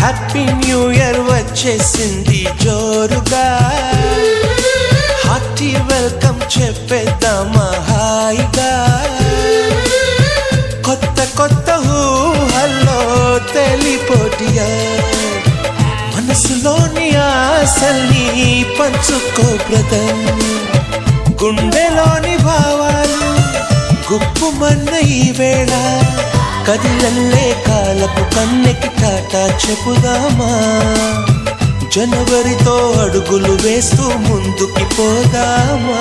Happy new year వచ్చేసింది జోరుగా, hearty welcome చెప్పేద్దామా హాయిగా. కొత్త కొత్త ఊహల్లో తెలిపోటియా, మనసులోని ఆశల్ని పంచుకో బ్రదర్. గుండెలోని భావాలు గుప్పుమన్న ఈ వేళ, కదిలల్లే కాలపు కన్నెకి టాటా చెప్పుదామా. జనవరితో అడుగులు వేస్తూ ముందుకి పోదామా.